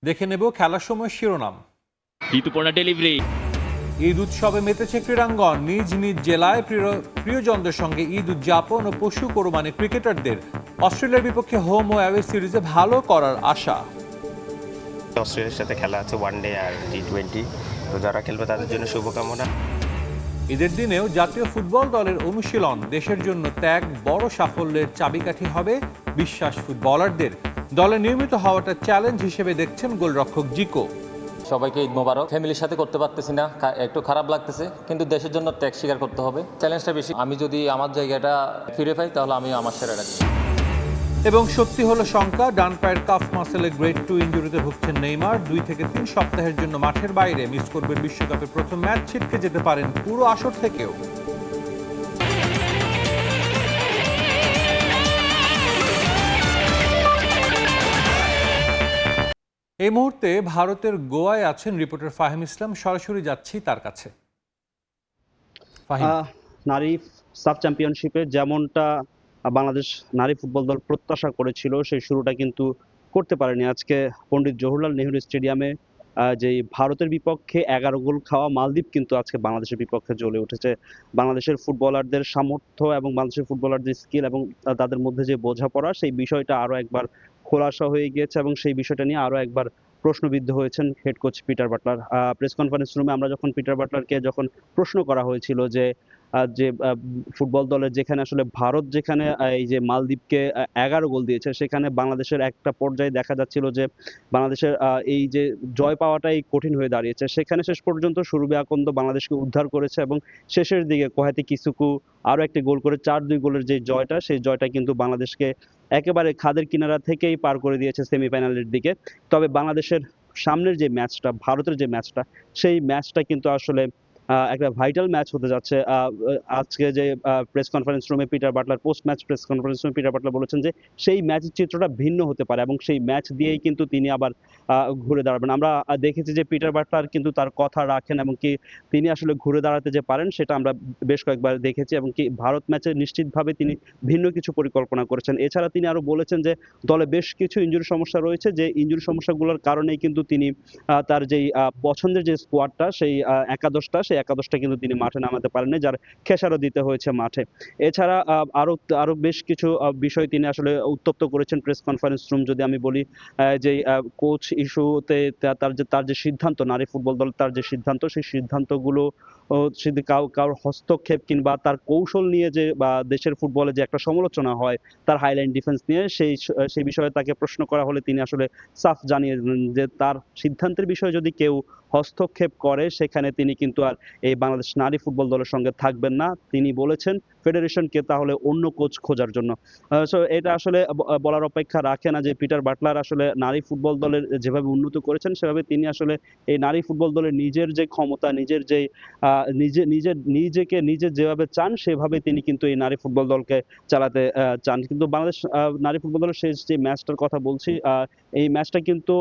দেখে নেব খেলার সময় শিরোনাম। ঋতুপর্ণা ডেলিভারি। ঈদ উৎসবে মেতেছে ক্রীড়াঙ্গন। নিজ নিজ জেলায় প্রিয়জনদের সঙ্গে ঈদ উদযাপন ও পশু কোরবানি ক্রিকেটারদের। অস্ট্রেলিয়ার বিপক্ষে হোম ও অ্যাওয়ে সিরিজে ভালো করার আশা। অস্ট্রেলিয়ার সাথে খেলা আছে ওয়ানডে আর টি20, তো যারা খেলবে তাদের জন্য শুভকামনা। ঈদের দিনেও জাতীয় ফুটবল দলের অনুশীলন। দেশের জন্য ত্যাগ বড় সাফল্যের চাবিকাঠি হবে বিশ্বাস ফুটবলারদের। দলে নিয়মিত হওয়াটা চ্যালেঞ্জ হিসেবে দেখছেন গোলরক্ষক জিকো। সবাইকে ঈদ মোবারক। ফ্যামিলির সাথে করতে পারতেছি না, একটু খারাপ লাগতেছে, কিন্তু দেশের জন্য ত্যাগ স্বীকার করতে হবে। চ্যালেঞ্জটা বেশি। আমি যদি আমার জায়গাটা ফিরে পাই তাহলে আমি আমার সেরাটা দিই। এবং সত্যি হলো শঙ্কা, ডান পায়ের কাফ মাসেলে গ্রেড 2 ইনজুরিতে ভুগছেন নেইমার। 2 থেকে 3 সপ্তাহের জন্য মাঠের বাইরে। মিস করবেন বিশ্বকাপের প্রথম ম্যাচ। ছিটকে যেতে পারেন পুরো আসর থেকেও। এই মুহূর্তে ভারতের গোয়ায় আছেন রিপোর্টার ফাহিম ইসলাম। সরাসরি যাচ্ছি তার কাছে। নারী সাব চ্যাম্পিয়নশিপে যেমনটা বাংলাদেশ নারী ফুটবল দল প্রত্যাশা করেছিল, সেই শুরুটা কিন্তু করতে পারেনি। আজকে পণ্ডিত জওহরলাল নেহরু স্টেডিয়ামে যে ভারতের বিপক্ষে 11 গোল খাওয়া মালদ্বীপ কিন্তু আজকে বাংলাদেশের বিপক্ষে জ্বলে উঠেছে। বাংলাদেশের ফুটবলারদের সামর্থ্য এবং বাংলাদেশের ফুটবলারদের স্কিল এবং তাদের মধ্যে যে বোঝাপড়া, সেই বিষয়টা আরো একবার খোলাসা হয়ে গিয়েছে এবং সেই বিষয়টা নিয়ে আরো একবার প্রশ্নবিদ্ধ হয়েছেন head coach Peter Butler. Press conference রুমে আমরা যখন পিটার বাটলারকে যখন প্রশ্ন করা হয়েছিল যে ফুটবল দলের যেখানে আসলে ভারত যেখানে এই যে মালদ্বীপকে 11 গোল দিয়েছে, সেখানে বাংলাদেশের একটা পর্যায়ে দেখা যাচ্ছিল যে বাংলাদেশের এই যে জয় পাওয়াটাই কঠিন হয়ে দাঁড়িয়েছে। সেখানে শেষ পর্যন্ত সুরভি আকন্দ বাংলাদেশকে উদ্ধার করেছে এবং শেষের দিকে কোহাতি কিসুকু আরো একটি গোল করে 4-2 গোলের যে জয়টা, সেই জয়টা কিন্তু বাংলাদেশকে একেবারে খাদের কিনারা থেকেই পার করে দিয়েছে সেমিফাইনালের দিকে। তবে বাংলাদেশের সামনের যে ম্যাচটা, ভারতের যে ম্যাচটা, সেই ম্যাচটা কিন্তু আসলে একটা ভাইটাল ম্যাচ হতে যাচ্ছে। আজকে যে প্রেস কনফারেন্স রুমে Peter Butler, post match press conference রুমে পিটার বাটলার বলেছেন যে সেই ম্যাচের চিত্রটা ভিন্ন হতে পারে এবং সেই ম্যাচ দিয়েই কিন্তু তিনি আবার ঘুরে দাঁড়াবেন। আমরা দেখেছি যে পিটার বাটলার কিন্তু তার কথা রাখেন এবং কি তিনি আসলে ঘুরে দাঁড়াতে যে পারেন সেটা আমরা বেশ কয়েকবার দেখেছি এবং কি ভারত ম্যাচে নিশ্চিতভাবে তিনি ভিন্ন কিছু পরিকল্পনা করেছেন। এছাড়া তিনি আরো বলেছেন যে দলে বেশ কিছু ইনজুরি সমস্যা রয়েছে, যে ইনজুরি সমস্যাগুলোর কারণেই কিন্তু তিনি তার যেই পছন্দের যে স্কোয়াডটা, সেই একাদশটা কিন্তু তিনি মাঠে নামাতে পারেননি, যার খেসারত দিতে হয়েছে মাঠে। এছাড়া আরো বেশ কিছু বিষয় তিনি আসলে উত্তপ্ত করেছেন প্রেস কনফারেন্স রুম। যদি আমি বলি যে কোচ ইস্যুতে তার যে সিদ্ধান্ত, নারী ফুটবল দল তার যে সিদ্ধান্ত, সেই সিদ্ধান্তগুলো যদি কারোর হস্তক্ষেপ কিংবা তার কৌশল নিয়ে যে বা দেশের ফুটবলে যে একটা সমালোচনা হয় তার হাইলাইন ডিফেন্স নিয়ে, সেই বিষয়ে তাকে প্রশ্ন করা হলে তিনি আসলে সাফ জানিয়ে দেন যে তার সিদ্ধান্তের বিষয়ে যদি কেউ হস্তক্ষেপ করে সেখানে তিনি কিন্তু আর এই বাংলাদেশ নারী ফুটবল দলের সঙ্গে থাকবেন না। তিনি বলেছেন ফেডারেশনকে তাহলে অন্য কোচ খোঁজার জন্য। সো এটা আসলে বলার অপেক্ষা রাখে না যে পিটার বাটলার আসলে নারী ফুটবল দলের যেভাবে উন্নত করেছেন, সেভাবে তিনি আসলে এই নারী ফুটবল দলের নিজের যে ক্ষমতা, নিজের যে নিজেকে নিজে যেভাবে চান সেভাবে তিনি কিন্তু এই নারী ফুটবল দলকে চালাতে চান। কিন্তু বাংলাদেশ নারী ফুটবল দলের শেষ যে ম্যাচটার কথা বলছি, এই ম্যাচটা কিন্তু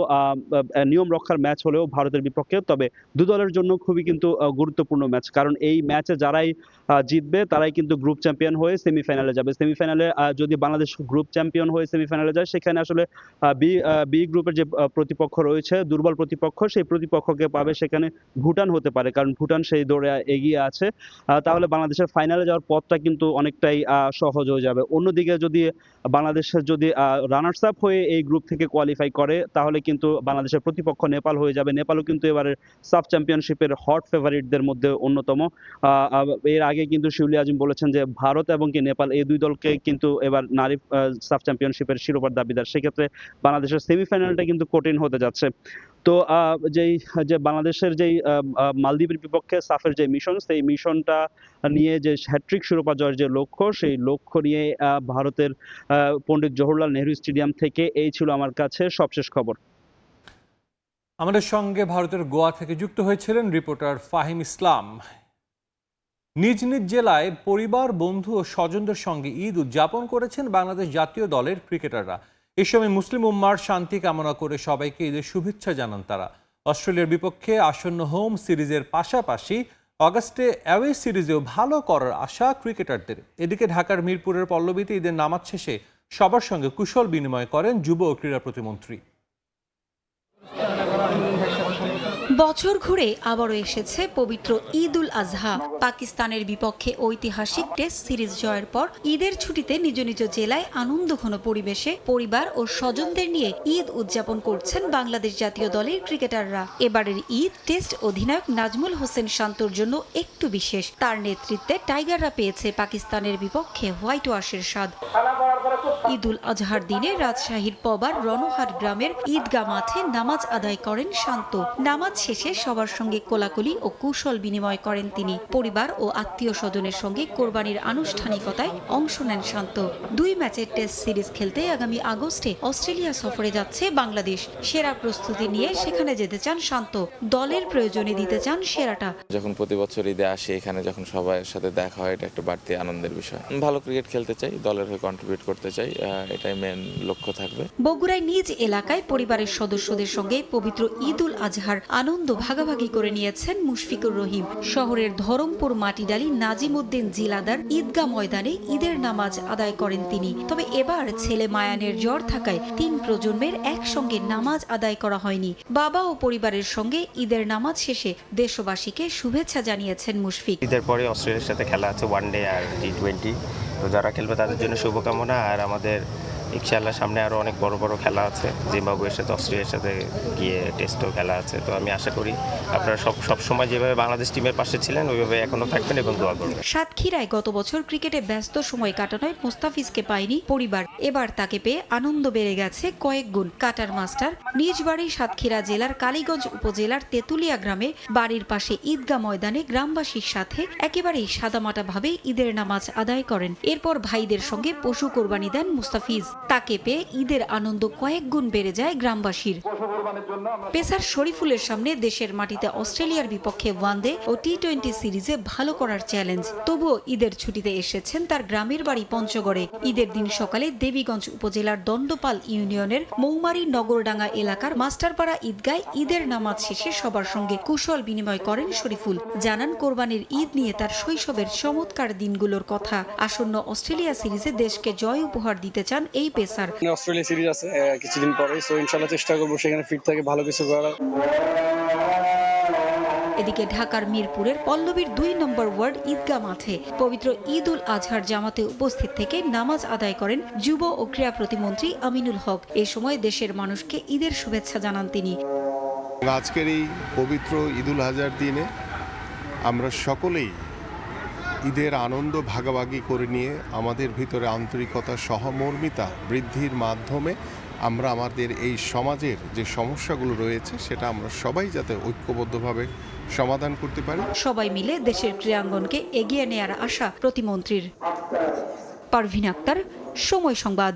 নিয়ম রক্ষার ম্যাচ হলেও ভারতের বিপক্ষে, তবে দু দলের জন্য খুবই কিন্তু গুরুত্বপূর্ণ ম্যাচ, কারণ এই ম্যাচে যারাই জিতবে তারাই কিন্তু গ্রুপ চ্যাম্পিয়ন হয়ে সেমিফাইনালে যাবে। সেমিফাইনালে যদি বাংলাদেশ গ্রুপ চ্যাম্পিয়ন হয়ে সেমিফাইনালে যায়, সেখানে আসলে বি গ্রুপের যে প্রতিপক্ষ রয়েছে, দুর্বল প্রতিপক্ষ, সেই প্রতিপক্ষকে পাবে সেখানে ভুটান হতে পারে, কারণ ভুটান সেই দৌড়ে এগিয়ে আছে। তাহলে বাংলাদেশের ফাইনালে যাওয়ার পথটা কিন্তু অনেকটাই সহজ হয়ে যাবে। অন্যদিকে যদি বাংলাদেশের যদি রানার্স আপ হয়ে এই গ্রুপ থেকে কোয়ালিফাই করে, তাহলে কিন্তু বাংলাদেশের প্রতিপক্ষ নেপাল হয়ে যাবে। নেপালও কিন্তু এবারে সাব চ্যাম্পিয়নশিপের হট ফেভারিটদের মধ্যে অন্যতম। এর আগে কিন্তু শিউলি আজিম বলেছেন যে ভারত এবং কি নেপাল এই দুই দলকে কিন্তু এবার নারী সাব চ্যাম্পিয়নশিপের শিরোপার দাবিদার। সেক্ষেত্রে বাংলাদেশের সেমিফাইনালটা কিন্তু কঠিন হতে যাচ্ছে। তো যে বাংলাদেশের যেই মালদ্বীপের বিপক্ষে সাফের যে মিশন, সেই মিশনটা নিয়ে যে হ্যাট্রিক শিরোপা জয়ের যে লক্ষ্য, সেই লক্ষ্য নিয়ে ভারতের পণ্ডিত জওহরলাল নেহরু স্টেডিয়াম থেকে এই ছিল আমার কাছে সবশেষ খবর। আমাদের সঙ্গে ভারতের গোয়া থেকে যুক্ত হয়েছিলেন রিপোর্টার ফাহিম ইসলাম। নিজ নিজ জেলায় পরিবার, বন্ধু ও স্বজনদের সঙ্গে ঈদ উদযাপন করেছেন বাংলাদেশ জাতীয় দলের ক্রিকেটাররা। এই সময় মুসলিম উম্মার শান্তি কামনা করে সবাইকে ঈদের শুভেচ্ছা জানান তারা। অস্ট্রেলিয়ার বিপক্ষে আসন্ন হোম সিরিজের পাশাপাশি অগাস্টে অ্যাওয়ে সিরিজেও ভালো করার আশা ক্রিকেটারদের। এদিকে ঢাকার মিরপুরের পল্লবীতে ঈদের নামাজ শেষে সবার সঙ্গে কুশল বিনিময় করেন যুব ও ক্রীড়া প্রতিমন্ত্রী। বছর ঘুরে আবারও এসেছে পবিত্র ঈদ উল আজহা। পাকিস্তানের বিপক্ষে ঐতিহাসিক টেস্ট সিরিজ জয়ের পর ঈদের ছুটিতে নিজ নিজ জেলায় আনন্দঘন পরিবেশে পরিবার ও স্বজনদের নিয়ে ঈদ উদযাপন করছেন বাংলাদেশ জাতীয় দলের ক্রিকেটাররা। এবারের ঈদ টেস্ট অধিনায়ক নাজমুল হোসেন শান্তর জন্য একটু বিশেষ। তার নেতৃত্বে টাইগাররা পেয়েছে পাকিস্তানের বিপক্ষে হোয়াইট ওয়াশের স্বাদ। ঈদ উল আজহার দিনে রাজশাহীর পবার রণহাট গ্রামের ঈদগাহ মাঠে নামাজ আদায় করেন শান্ত। নামাজ শেষে সবার সঙ্গে কোলাকুলি ও কুশল বিনিময় করেন তিনি। পরিবার ও আত্মীয় স্বজনের সঙ্গে কোরবানির আনুষ্ঠানিকতায় অংশ নেন শান্ত। 2 ম্যাচের টেস্ট সিরিজ খেলতে আগামী আগস্টে অস্ট্রেলিয়া সফরে যাচ্ছে বাংলাদেশ। সেরা প্রস্তুতি নিয়ে সেখানে যেতে চান শান্ত। দলের প্রয়োজনে দিতে চান সেরাটা। যখন প্রতি বছর ঈদে আসি, এখানে যখন সবার সাথে দেখা হয়, এটা একটা বাড়তি আনন্দের বিষয়। ভালো ক্রিকেট খেলতে চাই, দলের হয়ে কন্ট্রিবিউট করতে চাই, এটাই মেন লক্ষ্য থাকবে। বগুড়ায় নিজ এলাকায় পরিবারের সদস্যদের সঙ্গে পবিত্র ঈদ উল আজহার আনন্দ ভাগাভাগি করে নিয়েছেন মুশফিকুর রহিম। শহরের ধরমপুর মাটিডালি নাজিমউদ্দিন জিলাদার ঈদগাহ ময়দানে ঈদের নামাজ আদায় করেন তিনি। তবে এবার ছেলে মায়ানের জ্বর থাকায় 3 প্রজন্মের একসঙ্গে নামাজ আদায় করা হয়নি। বাবা ও পরিবারের সঙ্গে ঈদের নামাজ শেষে দেশবাসীকে শুভেচ্ছা জানিয়েছেন মুশফিক। ঈদের পরে অস্ট্রেলিয়ার সাথে খেলা আছে ওয়ানডে আর টি20, তো যারা খেলবে তাদের জন্য শুভকামনা। আর আমাদের ইনশাআল্লাহ সামনে আরও অনেক বড় বড় খেলা আছে, জিম্বাবুয়ের সাথে অস্ট্রেলিয়ার সাথে গিয়ে টেস্টও খেলা আছে। তো আমি আশা করি আপনারা সব সময় যেভাবে বাংলাদেশ টিমের পাশে ছিলেন ওইভাবে এখনও থাকবেন এবং দোয়া করবেন। সাতক্ষীরায় গত বছর ক্রিকেটে ব্যস্ত সময় কাটানোয় মুস্তাফিজকে পায়নি পরিবার। এবার তাকে পেয়ে আনন্দ বেড়ে গেছে কয়েক গুণ। কাটার মাস্টার নিজ বাড়ি সাতক্ষীরা জেলার কালীগঞ্জ উপজেলার তেতুলিয়া গ্রামে বাড়ির পাশে ঈদগাহ ময়দানে গ্রামবাসীর সাথে একেবারেই সাদামাটাভাবে ঈদের নামাজ আদায় করেন। এরপর ভাইদের সঙ্গে পশু কোরবানি দেন মুস্তাফিজ। তাকে পেয়ে ঈদের আনন্দ কয়েক গুণ বেড়ে যায় গ্রামবাসীর। পেসার শরীফুলের সামনে দেশের মাটিতে অস্ট্রেলিয়ার বিপক্ষে ওয়ানডে ও টি20 সিরিজে ভালো করার চ্যালেঞ্জ। তবুও ঈদের ছুটিতে এসেছেন তার গ্রামের বাড়ি পঞ্চগড়ে। ঈদের দিন সকালে দেবীগঞ্জ উপজেলার দণ্ডপাল ইউনিয়নের মৌমারি নগরডাঙ্গা এলাকার মাস্টারপাড়া ঈদগায় ঈদের নামাজ শেষে সবার সঙ্গে কুশল বিনিময় করেন শরীফুল। জানান কোরবানির ঈদ নিয়ে তার শৈশবের চমৎকার দিনগুলোর কথা। আসন্ন অস্ট্রেলিয়া সিরিজে দেশকে জয় উপহার দিতে চান এই পেসার। অস্ট্রেলিয়া সিরিজ আছে কিছুদিন পরে, সো ইনশাআল্লাহ চেষ্টা করব সেখানে ফিট থেকে ভালো কিছু করার। এদিকে ঢাকার মিরপুরের পল্লবীর 2 নম্বর ওয়ার্ড ঈদগাহ মাঠে পবিত্র ঈদ উল আজহার জামাতে উপস্থিত থেকে নামাজ আদায় করেন যুব ও ক্রীড়া প্রতিমন্ত্রী আমিনুল হক। এ সময় দেশের মানুষকে ঈদের শুভেচ্ছা জানান তিনি। আজকের এই পবিত্র ঈদ উল আজহার দিনে আমরা সকলেই ঈদের আনন্দ ভাগাভাগি করে নিয়ে আমাদের ভিতরে আন্তরিকতা, সহমর্মিতা বৃদ্ধির মাধ্যমে আমরা আমাদের এই সমাজের যে সমস্যাগুলো রয়েছে সেটা আমরা সবাই যাতে ঐক্যবদ্ধভাবে সমাধান করতে পারি। সবাই মিলে দেশের ক্রীড়াঙ্গনকে এগিয়ে নেয়ার আশা প্রতিমন্ত্রীর। পারভিন আক্তার, সময় সংবাদ।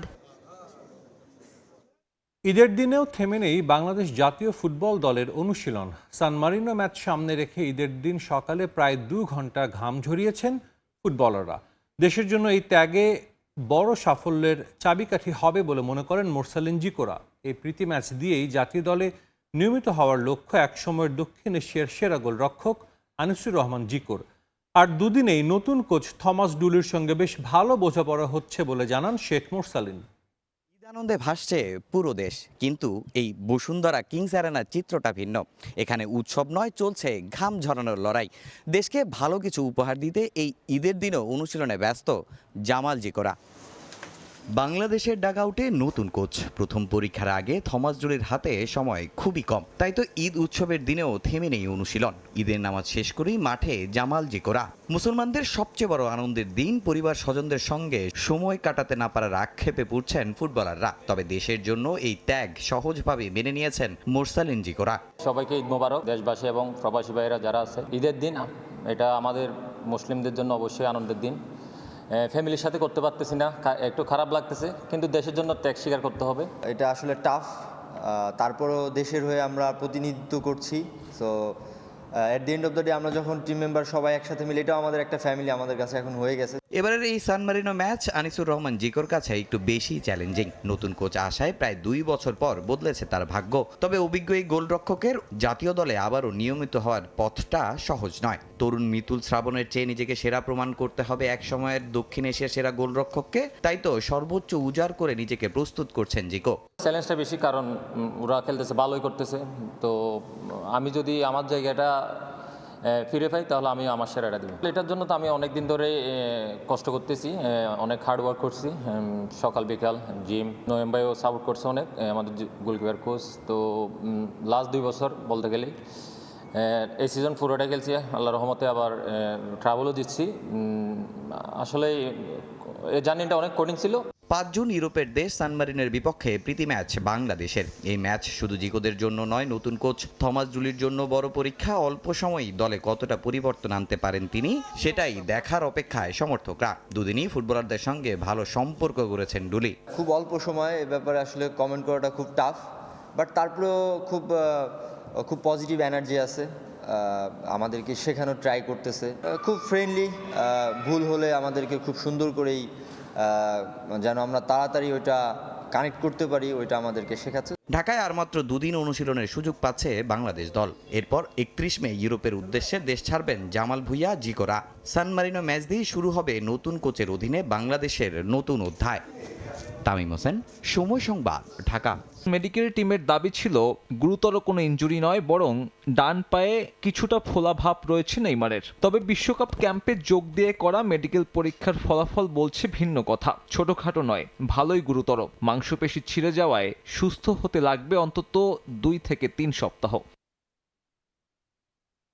ঈদের দিনেও থেমে নেই বাংলাদেশ জাতীয় ফুটবল দলের অনুশীলন। সান মারিনো ম্যাচ সামনে রেখে ঈদের দিন সকালে প্রায় 2 ঘন্টা ঘাম ঝরিয়েছেন ফুটবলাররা। দেশের জন্য এই ত্যাগে বড় সাফল্যের চাবিকাঠি হবে বলে মনে করেন মোরসালিন জিকোরা। এই প্রীতি ম্যাচ দিয়েই জাতীয় দলে নিয়মিত হওয়ার লক্ষ্য একসময়ের দক্ষিণ এশিয়ার সেরা গোলরক্ষক আনিসুর রহমান জিকোর। আর দুদিনেই নতুন কোচ থমাস ডুলির সঙ্গে বেশ ভালো বোঝাপড়া হচ্ছে বলে জানান শেখ মোরসালিন। আনন্দে ভাসছে পুরো দেশ, কিন্তু এই বসুন্ধরা কিংস অ্যারেনার চিত্রটা ভিন্ন। এখানে উৎসব নয়, চলছে ঘাম ঝরানোর লড়াই। দেশকে ভালো কিছু উপহার দিতে এই ঈদের দিনও অনুশীলনে ব্যস্ত জামাল জিকোরা। বাংলাদেশের ডাগআউটে নতুন কোচ। প্রথম পরীক্ষার আগে থমাস ডুলির হাতে সময় খুবই কম, তাই তো ঈদ উৎসবের দিনেও থেমে নেই অনুশীলন। ঈদের নামাজ শেষ করেই মাঠে জামাল জিকোরা। মুসলমানদের সবচেয়ে বড় আনন্দের দিন, পরিবার স্বজনদের সঙ্গে সময় কাটাতে না পারার আক্ষেপে পড়ছেন ফুটবলাররা। তবে দেশের জন্য এই ত্যাগ সহজভাবে মেনে নিয়েছেন মোরসালিন জিকোরা। সবাইকে ঈদ মোবারক। দেশবাসী এবং প্রবাসী ভাইয়েরা যারা আছে, ঈদের দিন এটা আমাদের মুসলিমদের জন্য অবশ্যই আনন্দের দিন। ফ্যামিলির সাথে করতে পারতেছি না, একটু খারাপ লাগতেছে, কিন্তু দেশের জন্য ত্যাগ স্বীকার করতে হবে। এটা আসলে টাফ, তারপরও দেশের হয়ে আমরা প্রতিনিধিত্ব করছি। So at the end of the day আমরা যখন টিম মেম্বার সবাই একসাথে মিলে, এটাও আমাদের একটা ফ্যামিলি আমাদের কাছে এখন হয়ে গেছে। এবারের এই সান মারিনো ম্যাচ আনিসুর রহমান জিকোর কাছে একটু বেশি চ্যালেঞ্জিং। নতুন কোচ আসায় প্রায় 2 বছর পর বদলেছে তার ভাগ্য। তবে অভিজ্ঞ এই গোলরক্ষকের জাতীয় দলে আবারও নিয়মিত হওয়ার পথটা সহজ নয়। তরুণ মিতুল শ্রাবণের চেয়ে নিজেকে সেরা প্রমাণ করতে হবে এক সময়ের দক্ষিণ এশিয়ার সেরা গোলরক্ষককে। তাই তো সর্বোচ্চ উজাড় করে নিজেকে প্রস্তুত করছেন জিকো। চ্যালেঞ্জটা বেশি, কারণ ওরা খেলতেছে, ভালোই করতেছে। তো আমি যদি আমার জায়গাটা ফিরে পাই তাহলে আমি আমার সেরাটা দিব। এটার জন্য তো আমি অনেক দিন ধরে কষ্ট করতেছি, অনেক হার্ড ওয়ার্ক করছি, সকাল বিকাল জিম। নভেম্বরেও সাপোর্ট করছে অনেক আমাদের গোলকিপার কোচ। তো লাস্ট 2 বছর বলতে গেলেই এই সিজন পুরোটা খেলছি, আল্লাহর রহমতে আবার ট্রাভেলও দিচ্ছি। আসলে এই জার্নিটা অনেক কঠিন ছিল। 5 জুন ইউরোপের দেশ সান মারিনোর বিপক্ষে প্রীতি ম্যাচ বাংলাদেশের। এই ম্যাচ শুধু জিকোদের জন্য নয়, নতুন কোচ থমাস জুলির জন্য বড় পরীক্ষা। অল্প সময়ই দলে কতটা পরিবর্তন আনতে পারেন তিনি, সেটাই দেখার অপেক্ষায় সমর্থকরা। দুদিনই ফুটবলারদের সঙ্গে ভালো সম্পর্ক গড়েছেন ডুলি। খুব অল্প সময় এ ব্যাপারে আসলে কমেন্ট করাটা খুব টাফ, বাট তারপরেও খুব পজিটিভ এনার্জি আছে। আমাদেরকে শেখানো ট্রাই করতেছে, খুব ফ্রেন্ডলি। ভুল হলে আমাদেরকে খুব সুন্দর করেই যেন আমরা তাড়াতাড়ি ওইটা কানেক্ট করতে পারি, ওইটা আমাদেরকে শেখাচ্ছে। ঢাকায় আর মাত্র 2 দিন অনুশীলনের সুযোগ পাচ্ছে বাংলাদেশ দল। এরপর 31 মে ইউরোপের উদ্দেশ্যে দেশ ছাড়বেন জামাল ভুঁইয়া জিকোরা। সান মারিনো ম্যাচ দিয়েই শুরু হবে নতুন কোচের অধীনে বাংলাদেশের নতুন অধ্যায়। তামিম হোসেন, সময় সংবাদ, ঢাকা। মেডিকেল টিমের দাবি ছিল গুরুতর কোনো ইনজুরি নয়, বরং ডান পায়ে কিছুটা ফোলা ভাব রয়েছে নেইমারের। তবে বিশ্বকাপ ক্যাম্পে যোগ দিয়ে করা মেডিকেল পরীক্ষার ফলাফল বলছে ভিন্ন কথা। ছোটখাটো নয়, ভালোই গুরুতর। মাংসপেশি ছিঁড়ে যাওয়ায় সুস্থ হতে লাগবে অন্তত 2 থেকে 3 সপ্তাহ।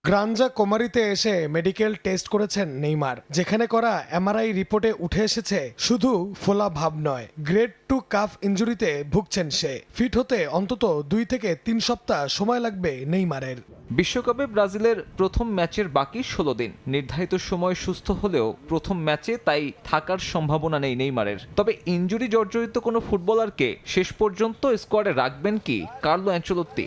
গ্রাঞ্জা কোমারিতে এসে মেডিকেল টেস্ট করেছেন নেইমার, যেখানে করা এমআরআই রিপোর্টে উঠে এসেছে শুধু ফোলা ভাব নয়, গ্রেড 2 কাফ ইনজুরিতে ভুগছেন সে। ফিট হতে অন্তত 2 থেকে 3 সপ্তাহ সময় লাগবে নেইমারের। বিশ্বকাপে ব্রাজিলের প্রথম ম্যাচের বাকি 16 দিন। নির্ধারিত সময় সুস্থ হলেও প্রথম ম্যাচে তাই থাকার সম্ভাবনা নেই নেইমারের। তবে ইনজুরি জর্জরিত কোনো ফুটবলারকে শেষ পর্যন্ত স্কোয়াডে রাখবেন কি কার্লো অ্যানচেলোত্তি?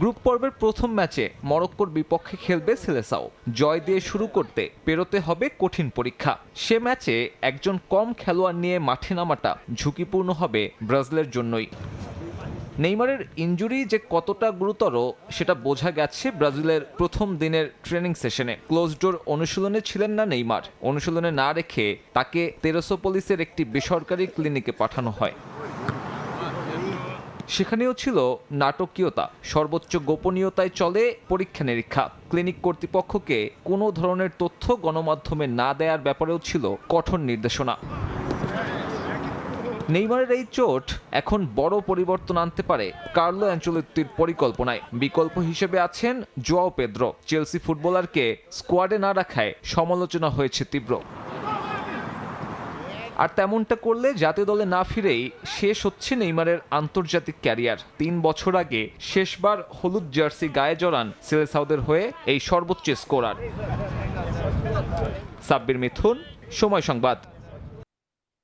গ্রুপ পর্বের প্রথম ম্যাচে মরক্কোর বিপক্ষে খেলবে সেলেসাও। জয় দিয়ে শুরু করতে পেরোতে হবে কঠিন পরীক্ষা। সে ম্যাচে একজন কম খেলোয়াড় নিয়ে মাঠে নামাটা ঝুঁকিপূর্ণ হবে ব্রাজিলের জন্যই। নেইমারের ইনজুরি যে কতটা গুরুতর সেটা বোঝা গেছে ব্রাজিলের প্রথম দিনের ট্রেনিং সেশনে। ক্লোজ ডোর অনুশীলনে ছিলেন না নেইমার। অনুশীলনে না রেখে তাকে তেরোসোপোলিসের একটি বেসরকারি ক্লিনিকে পাঠানো হয়। সেখানেও ছিল নাটকীয়তা, সর্বোচ্চ গোপনীয়তায় চলে পরীক্ষা নিরীক্ষা। ক্লিনিক কর্তৃপক্ষকে কোনো ধরনের তথ্য গণমাধ্যমে না দেওয়ার ব্যাপারেও ছিল কঠোর নির্দেশনা। নেইমারের এই চোট এখন বড় পরিবর্তন আনতে পারে কার্লো অ্যানচেলোত্তির পরিকল্পনায়। বিকল্প হিসেবে আছেন জোয়াও পেদ্রো। চেলসি ফুটবলারকে স্কোয়াডে না রাখায় সমালোচনা হয়েছে তীব্র। আর তেমনটা করলে জাতীয় দলে না ফিরেই শেষ হচ্ছে নেইমারের আন্তর্জাতিক ক্যারিয়ার। 3 বছর আগে শেষবার হলুদ জার্সি গায়ে জড়ান সেলেসাওদের হয়ে এই সর্বোচ্চ স্কোরার। সাব্বির মিথুন, সময় সংবাদ।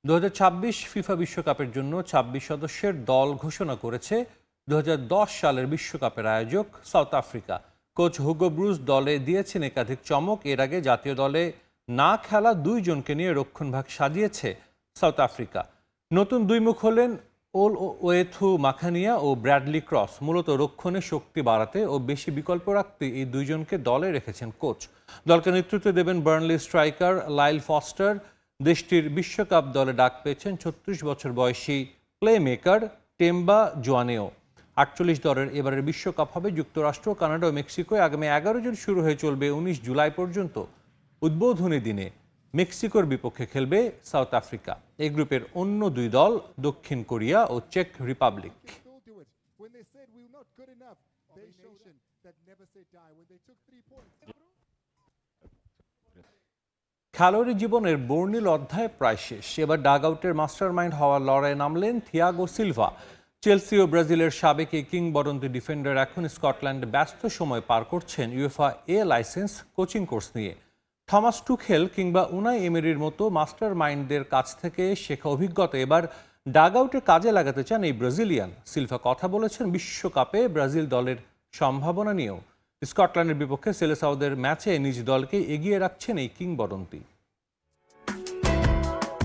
2026 ফিফা বিশ্বকাপের জন্য 26 সদস্যের দল ঘোষণা করেছে 2010 সালের বিশ্বকাপের আয়োজক south Africa. Coach Hugo Bruce দলে দিয়েছেন একাধিক চমক। এর আগে জাতীয় দলে না খেলা 2 জনকে নিয়ে রক্ষণভাগ সাজিয়েছে সাউথ আফ্রিকা। নতুন 2 মুখ হলেন ওয়েথু মাখানিয়া ও ব্র্যাডলি ক্রস। মূলত রক্ষণে শক্তি বাড়াতে ও বেশি বিকল্প রাখতে এই 2 জনকে দলে রেখেছেন কোচ। দলকে নেতৃত্ব দেবেন বার্নলি স্ট্রাইকার লাইল ফস্টার। দেশটির বিশ্বকাপ দলে ডাক পেয়েছেন 36 বছর বয়সী প্লে মেকার টেম্বা জোয়ানেও। 48 দলের এবারের বিশ্বকাপ হবে যুক্তরাষ্ট্র, কানাডা ও মেক্সিকোয়। আগামী 11 জুন শুরু হয়ে চলবে 19 জুলাই পর্যন্ত। উদ্বোধনী দিনে মেক্সিকোর বিপক্ষে খেলবে সাউথ আফ্রিকা। এই গ্রুপের অন্য 2 দল দক্ষিণ কোরিয়া ও চেক রিপাবলিক। খেলোয়াড়ি জীবনের বর্ণিল অধ্যায় প্রায় শেষ। এবার ডাগ আউটের মাস্টার মাইন্ড হওয়ার লড়াইয়ে নামলেন থিয়াগো সিলভা। চেলসি ও ব্রাজিলের সাবেক এই কিংবদন্তি ডিফেন্ডার এখন স্কটল্যান্ডে ব্যস্ত সময় পার করছেন ইউএফা এ লাইসেন্স কোচিং কোর্স নিয়ে। থমাস টুখেল কিংবা উনাই এমেরির মতো মাস্টার মাইন্ডদের কাছ থেকে শেখা অভিজ্ঞতা এবার ডাগ আউটে কাজে লাগাতে চান এই ব্রাজিলিয়ান। সিলভা কথা বলেছেন বিশ্বকাপে ব্রাজিল দলের সম্ভাবনা নিয়েও। স্কটল্যান্ডের বিপক্ষে সেলেসাওদের ম্যাচে নিজ দলকে এগিয়ে রাখছেন এই কিংবদন্তি।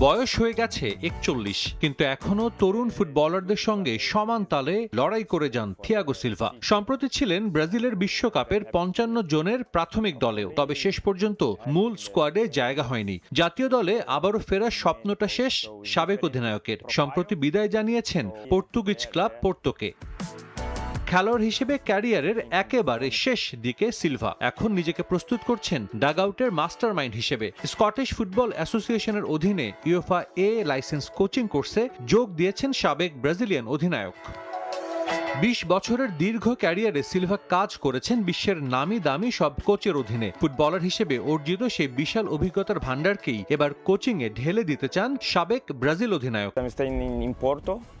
বয়স হয়ে গেছে 41, কিন্তু এখনও তরুণ ফুটবলারদের সঙ্গে সমান তালে লড়াই করে যান থিয়াগো সিলভা। সম্প্রতি ছিলেন ব্রাজিলের বিশ্বকাপের 55 জনের প্রাথমিক দলেও, তবে শেষ পর্যন্ত মূল স্কোয়াডে জায়গা হয়নি। জাতীয় দলে আবারও ফেরার স্বপ্নটা শেষ সাবেক অধিনায়কের। সম্প্রতি বিদায় জানিয়েছেন পর্তুগিজ ক্লাব পোর্তোকে। খেলোয়াড় হিসেবে ক্যারিয়ারের একেবারে শেষ দিকে সিলভা এখন নিজেকে প্রস্তুত করছেন ডাগআউটের মাস্টারমাইন্ড হিসেবে। স্কটিশ ফুটবল অ্যাসোসিয়েশনের অধীনে ইউএফা এ লাইসেন্স কোচিং কোর্সে যোগ দিয়েছেন সাবেক ব্রাজিলিয়ান অধিনায়ক। 20 বছরের দীর্ঘ ক্যারিয়ারে সিলভা কাজ করেছেন বিশ্বের নামি দামি সব কোচের অধীনে। ফুটবলার হিসেবে অর্জিত সেই বিশাল অভিজ্ঞতার ভান্ডারকেই এবার কোচিংয়ে ঢেলে দিতে চান সাবেক ব্রাজিল অধিনায়ক।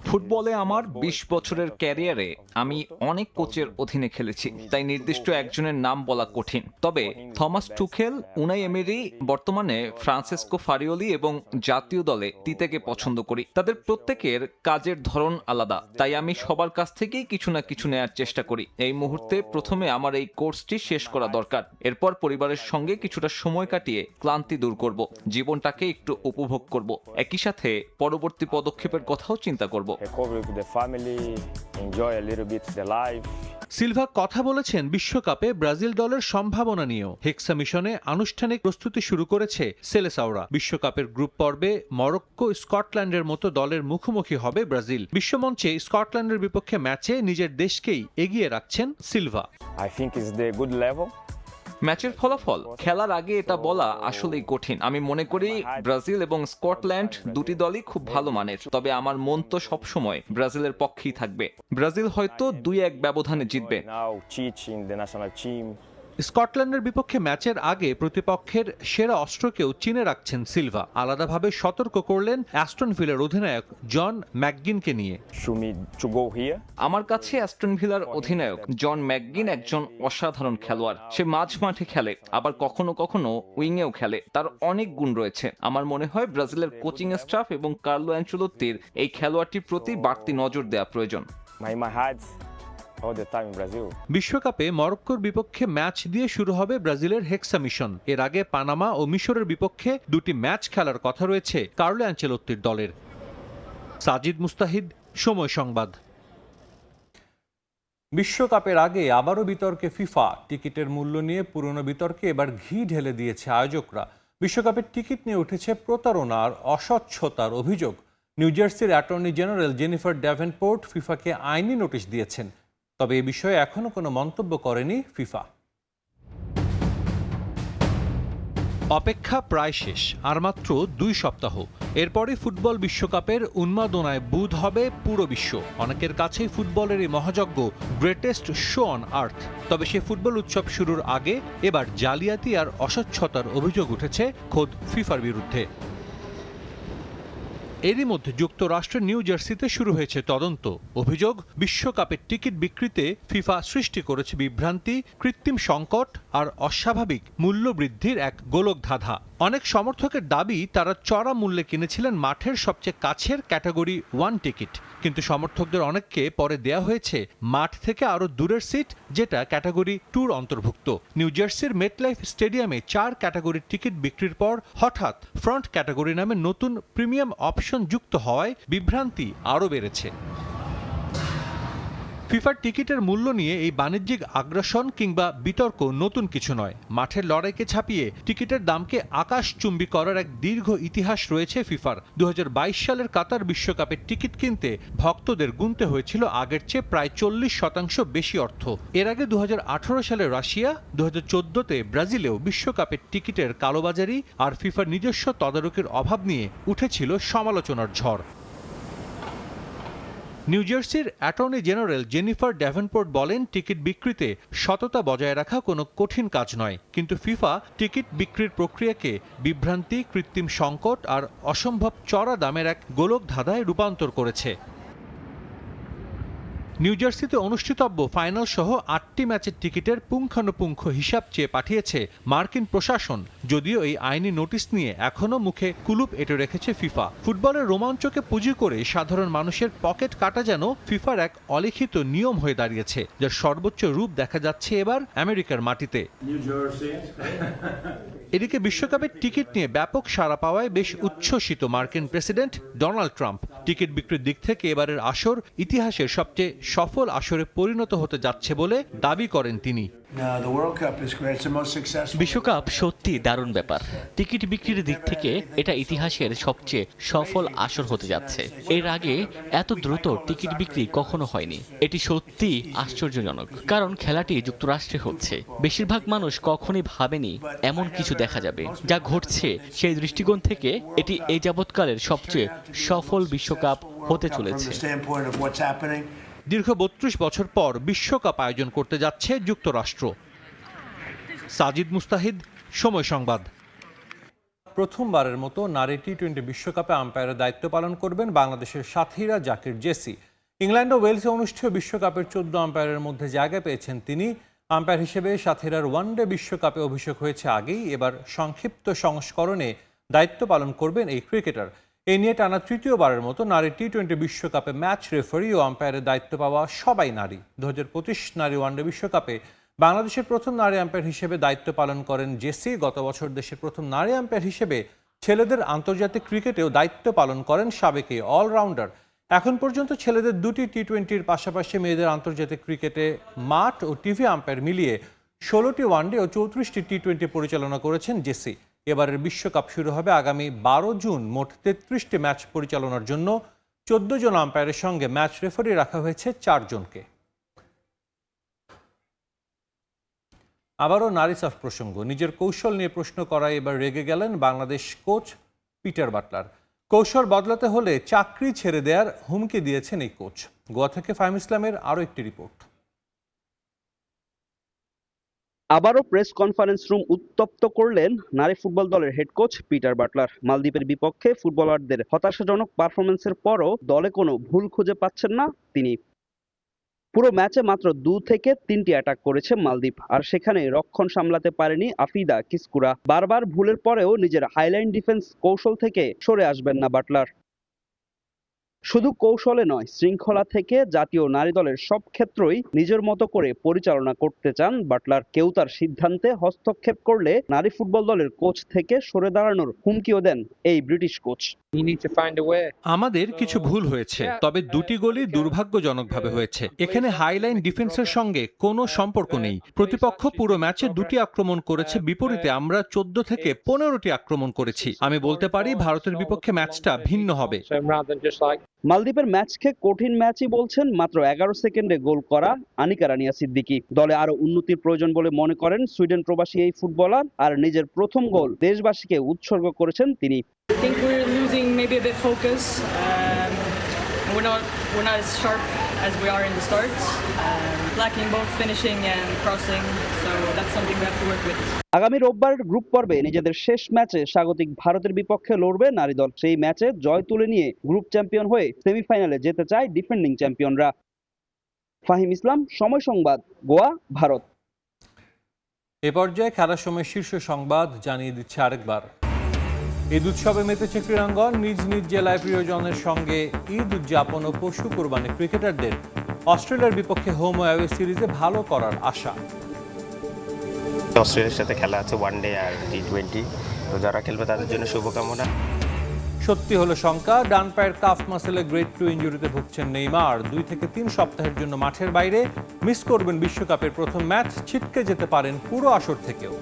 ফুটবলে আমার 20 বছরের ক্যারিয়ারে আমি অনেক কোচের অধীনে খেলেছি, তাই নির্দিষ্ট একজনের নাম বলা কঠিন। তবে থমাস টুখেল, উনাই এমেরি, বর্তমানে ফ্রান্সিসকো ফারিওলি এবং জাতীয় দলে তিতেকে পছন্দ করি। তাদের প্রত্যেকের কাজের ধরন আলাদা, তাই আমি সবার কাছ থেকেই কিছু না কিছু নেয়ার চেষ্টা করি। এই মুহূর্তে প্রথমে আমার এই কোর্সটি শেষ করা দরকার, এরপর পরিবারের সঙ্গে কিছুটা সময় কাটিয়ে ক্লান্তি দূর করব, জীবনটাকে একটু উপভোগ করব, একই সাথে পরবর্তী পদক্ষেপের কথাও চিন্তা করব। সিলভা কথা বলেছেন বিশ্বকাপে ব্রাজিল দলের সম্ভাবনা নিয়েও। হেক্সা মিশনে আনুষ্ঠানিক প্রস্তুতি শুরু করেছে সেলেসাওরা। বিশ্বকাপের গ্রুপ পর্বে মরক্কো, স্কটল্যান্ডের মতো দলের মুখোমুখি হবে ব্রাজিল। বিশ্বমঞ্চে স্কটল্যান্ডের বিপক্ষে ম্যাচে নিজের দেশকেই এগিয়ে রাখছেন সিলভা। ম্যাচের ফলাফল খেলার আগে এটা বলা আসলেই কঠিন। আমি মনে করি ব্রাজিল এবং স্কটল্যান্ড দুটি দলই খুব ভালো মানের, তবে আমার মন তো সবসময় ব্রাজিলের পক্ষেই থাকবে। ব্রাজিল হয়তো 2-1 ব্যবধানে জিতবে। স্কটল্যান্ডের বিপক্ষে ম্যাচের আগে প্রতিপক্ষের সেরা অস্ত্রকেও চিনে রাখছেন সিলভা। আলাদাভাবে সতর্ক করলেন অ্যাস্টন ভিলার অধিনায়ক জন ম্যাকগিনকে নিয়ে। আমার কাছে অ্যাস্টন ভিলার অধিনায়ক জন ম্যাকগিন একজন অসাধারণ খেলোয়াড়। সে মাঝ মাঠে খেলে, আবার কখনো কখনো উইংয়েও খেলে। তার অনেক গুণ রয়েছে। আমার মনে হয় ব্রাজিলের কোচিং স্টাফ এবং কার্লো অ্যানচেলোত্তির এই খেলোয়াড়টির প্রতি বাড়তি নজর দেওয়া প্রয়োজন। বিশ্বকাপে মরক্কোর বিপক্ষে ম্যাচ দিয়ে শুরু হবে ব্রাজিলের হেক্সা মিশন। এর আগে পানামা ও মিশরের বিপক্ষে দুটি ম্যাচ খেলার কথা রয়েছে কার্লো অ্যানচেলোত্তির দলের। সাজিদ মুস্তাহিদ, সময় সংবাদ। বিশ্বকাপের আগে আবারও বিতর্কে ফিফা। টিকিটের মূল্য নিয়ে পুরনো বিতর্কে এবার ঘি ঢেলে দিয়েছে আয়োজকরা। বিশ্বকাপের টিকিট নিয়ে উঠেছে প্রতারণার, অস্বচ্ছতার অভিযোগ। নিউ জার্সির অ্যাটর্নি জেনারেল জেনিফার ড্যাভেনপোর্ট ফিফাকে আইনি নোটিশ দিয়েছেন, তবে এ বিষয়ে এখনো কোনো মন্তব্য করেনি ফিফা। অপেক্ষা প্রায় শেষ, আর মাত্র 2 সপ্তাহ। এরপরে ফুটবল বিশ্বকাপের উন্মাদনায় বুঁদ হবে পুরো বিশ্ব। অনেকের কাছেই ফুটবলের এই মহাযজ্ঞ গ্রেটেস্ট শো অন আর্থ। তবে সে ফুটবল উৎসব শুরুর আগে এবার জালিয়াতি আর অস্বচ্ছতার অভিযোগ উঠেছে খোদ ফিফার বিরুদ্ধে। এরই মধ্যে যুক্তরাষ্ট্রের নিউ জার্সিতে শুরু হয়েছে তদন্ত। অভিযোগ, বিশ্বকাপের টিকিট বিক্রিতে ফিফা সৃষ্টি করেছে বিভ্রান্তি, কৃত্রিম সংকট আর অস্বাভাবিক মূল্য বৃদ্ধির এক গোলকধাঁধা। অনেক সমর্থকের দাবি তারা চড়া মূল্যে কিনেছিলেন মাঠের সবচেয়ে কাছের ক্যাটাগরি 1 টিকিট, কিন্তু সমর্থকদের অনেককে পরে দেয়া হয়েছে মাঠ থেকে আরও দূরের সিট, যেটা ক্যাটাগরি 2 অন্তর্ভুক্ত। নিউ জার্সির মেটলাইফ স্টেডিয়ামে 4 ক্যাটাগরির টিকিট বিক্রির পর হঠাৎ ফ্রন্ট ক্যাটাগরি নামে নতুন প্রিমিয়াম অপশন যুক্ত হওয়ায় বিভ্রান্তি আরও বেড়েছে। ফিফার টিকিটের মূল্য নিয়ে এই বাণিজ্যিক আগ্রাসন কিংবা বিতর্ক নতুন কিছু নয়। মাঠের লড়াইকে ছাপিয়ে টিকিটের দামকে আকাশচুম্বী করার এক দীর্ঘ ইতিহাস রয়েছে ফিফার। 2022 সালের কাতার বিশ্বকাপের টিকিট কিনতে ভক্তদের গুনতে হয়েছিল আগের চেয়ে প্রায় 40% বেশি অর্থ। এর আগে 2018 সালে রাশিয়া, 2014-তে ব্রাজিলেও বিশ্বকাপের টিকিটের কালোবাজারি আর ফিফার নিজস্ব তদারকির অভাব নিয়ে উঠেছিল সমালোচনার ঝড়। নিউ জার্সির অ্যাটর্নি জেনারেল জেনিফার ড্যাভেনপোর্ট বলেন, টিকিট বিক্রিতে সততা বজায় রাখা কোনো কঠিন কাজ নয়, কিন্তু ফিফা টিকিট বিক্রির প্রক্রিয়াকে বিভ্রান্তি, কৃত্রিম সংকট আর অসম্ভব চড়া দামের এক গোলকধাঁধায় রূপান্তর করেছে। নিউ জার্সিতে অনুষ্ঠিতব্য ফাইনাল সহ 8টি ম্যাচের টিকিটের পুঙ্খানুপুঙ্খ হিসাব চেয়ে পাঠিয়েছে মার্কিন প্রশাসন। যদিও এই আইনি নোটিশ নিয়ে এখনও মুখে কুলুপ এঁটে রেখেছে ফিফা। ফুটবলের রোমাঞ্চকে পুঁজি করে সাধারণ মানুষের পকেট কাটা যেন ফিফার এক অলিখিত নিয়ম হয়ে দাঁড়িয়েছে, যার সর্বোচ্চ রূপ দেখা যাচ্ছে এবার আমেরিকার মাটিতে। এদিকে বিশ্বকাপের টিকিট নিয়ে ব্যাপক সাড়া পাওয়ায় বেশ উচ্ছ্বসিত মার্কিন প্রেসিডেন্ট ডোনাল্ড ট্রাম্প। টিকিট বিক্রির দিক থেকে এবারের আসর ইতিহাসের সবচেয়ে সফল আসরে পরিণত হতে যাচ্ছে বলে দাবি করেন তিনি। বিশ্বকাপ সত্যি দারুণ ব্যাপার। টিকিট বিক্রির দিক থেকে এটা ইতিহাসের সবচেয়ে সফল আসর হতে যাচ্ছে। এর আগে এত দ্রুত টিকিট বিক্রি কখনো হয়নি। এটি সত্যি আশ্চর্যজনক, কারণ খেলাটি যুক্তরাষ্ট্রে হচ্ছে। বেশিরভাগ মানুষ কখনই ভাবেনি এমন কিছু দেখা যাবে। যা ঘটছে সেই দৃষ্টিকোণ থেকে এটি এই যাবৎকালের সবচেয়ে সফল বিশ্বকাপ হতে চলেছে। দীর্ঘ 32 বছর পর বিশ্বকাপ আয়োজন করতে যাচ্ছে যুক্তরাষ্ট্র। সাজিদ মুস্তাহিদ, সময় সংবাদ। প্রথমবারের মতো নারী টি-20 বিশ্বকাপে আম্পায়ারের দায়িত্ব পালন করবেন বাংলাদেশের সাথীরা জাকির জেসি। ইংল্যান্ড ও ওয়েলসে অনুষ্ঠেয় বিশ্বকাপের 14 আম্পায়ারের মধ্যে জায়গা পেয়েছেন তিনি। আম্পায়ার হিসেবে সাথীরার ওয়ানডে বিশ্বকাপে অভিষেক হয়েছে আগেই, এবার সংক্ষিপ্ত সংস্করণে দায়িত্ব পালন করবেন এই ক্রিকেটার। এই নিয়ে টানা তৃতীয়বারের মতো নারী টি-20 বিশ্বকাপে ম্যাচ রেফারি ও আম্পায়ারের দায়িত্ব পাওয়া সবাই নারী। 2025 নারী ওয়ানডে বিশ্বকাপে বাংলাদেশের প্রথম নারী আম্পায়ার হিসেবে দায়িত্ব পালন করেন জেসি। গত বছর দেশের প্রথম নারী আম্পায়ার হিসেবে ছেলেদের আন্তর্জাতিক ক্রিকেটেও দায়িত্ব পালন করেন সাবেক এই অলরাউন্ডার। এখন পর্যন্ত ছেলেদের 2টি টি-20-র পাশাপাশি মেয়েদের আন্তর্জাতিক ক্রিকেটে মাঠ ও টিভি আম্পায়ার মিলিয়ে 16টি ওয়ানডে ও 34টি টি-20 পরিচালনা করেছেন জেসি। এবারের বিশ্বকাপ শুরু হবে আগামী 12 জুন। মোট 33টি ম্যাচ পরিচালনার জন্য 14 জন আম্পায়ারের সঙ্গে ম্যাচ রেফারি রাখা হয়েছে 4 জনকে। আবারও নারী সাফ প্রসঙ্গ। নিজের কৌশল নিয়ে প্রশ্ন করায় এবার রেগে গেলেন বাংলাদেশ কোচ পিটার বাটলার। কৌশল বদলাতে হলে চাকরি ছেড়ে দেওয়ার হুমকি দিয়েছেন এই কোচ। গোয়া থেকে ফাহিম ইসলামের আরও একটি রিপোর্ট। আবারও প্রেস কনফারেন্স রুম উত্তপ্ত করলেন নারী ফুটবল দলের হেড কোচ পিটার বাটলার। মালদ্বীপের বিপক্ষে ফুটবলারদের হতাশাজনক পারফরমেন্সের পরও দলে কোনো ভুল খুঁজে পাচ্ছেন না তিনি। পুরো ম্যাচে মাত্র 2 থেকে 3টি অ্যাটাক করেছে মালদ্বীপ, আর সেখানে রক্ষণ সামলাতে পারেনি আফিদা কিস্কুরা। বারবার ভুলের পরেও নিজের হাইলাইন ডিফেন্স কৌশল থেকে সরে আসবেন না বাটলার। শুধু কৌশলে নয়, শৃঙ্খলা থেকে জাতীয় নারী দলের সব ক্ষেত্রই নিজের মতো করে পরিচালনা করতে চান বাটলার। কেউ তার সিদ্ধান্তে হস্তক্ষেপ করলে নারী ফুটবল দলের কোচ থেকে সরে দাঁড়ানোর হুমকিও দেন এই ব্রিটিশ কোচ। আমাদের কিছু ভুল হয়েছে, তবে 2টি গোলই দুর্ভাগ্যজনকভাবে হয়েছে। এখানে হাইলাইন ডিফেন্সের সঙ্গে কোনো সম্পর্ক নেই। প্রতিপক্ষ পুরো ম্যাচে 2টি আক্রমণ করেছে, বিপরীতে আমরা 14 থেকে 15টি আক্রমণ করেছি। আমি বলতে পারি ভারতের বিপক্ষে ম্যাচটা ভিন্ন হবে। মালদ্বীপের ম্যাচকে কঠিন ম্যাচই বলছেন মাত্র 11 সেকেন্ডে গোল করা আনিকা রানিয়া সিদ্দিকী। দলে আরো উন্নতির প্রয়োজন বলে মনে করেন সুইডেন প্রবাসী এই ফুটবলার, আর নিজের প্রথম গোল দেশবাসীকে উৎসর্গ করেছেন তিনি। We're not as sharp as we are in the start, lacking both finishing and crossing, so that's something we have to work with. আগামী রোববার গ্রুপ পর্বে নিজেদের শেষ ম্যাচে স্বাগতিক ভারতের বিপক্ষে লড়বে নারী দল। সেই ম্যাচে জয় তুলে নিয়ে গ্রুপ চ্যাম্পিয়ন হয়ে সেমিফাইনালে যেতে চায় ডিফেন্ডিং চ্যাম্পিয়নরা। ফাহিম ইসলাম, সময় সংবাদ, গোয়া, ভারত। এ পর্যায়ে খেলার সময় শীর্ষ সংবাদ জানিয়ে দিচ্ছে আরেকবার। ঈদ উৎসবে মেতেছে ক্রীড়াঙ্গন। নিজ নিজ জেলায় প্রিয়জনের সঙ্গে ঈদ উদযাপন ও পশু কোরবানি ক্রিকেটারদের। অস্ট্রেলিয়ার বিপক্ষে হোম ও অ্যাওয়ে সিরিজে ভালো করার আশা। অস্ট্রেলিয়ার সাথে খেলা আছে ওয়ানডে আর টি-20, তো যারা খেলবে তাদের জন্য শুভকামনা। সত্যি হলো শঙ্কা, ডান পায়ের কাফ মাসেলে গ্রেড 2 ইনজুরিতে ভুগছেন নেইমার। 2 থেকে 3 সপ্তাহের জন্য মাঠের বাইরে। মিস করবেন বিশ্বকাপের প্রথম ম্যাচ, ছিটকে যেতে পারেন পুরো আসর থেকেও।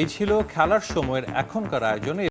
এই ছিল খেলার সময়ের এখনকার আয়োজনে।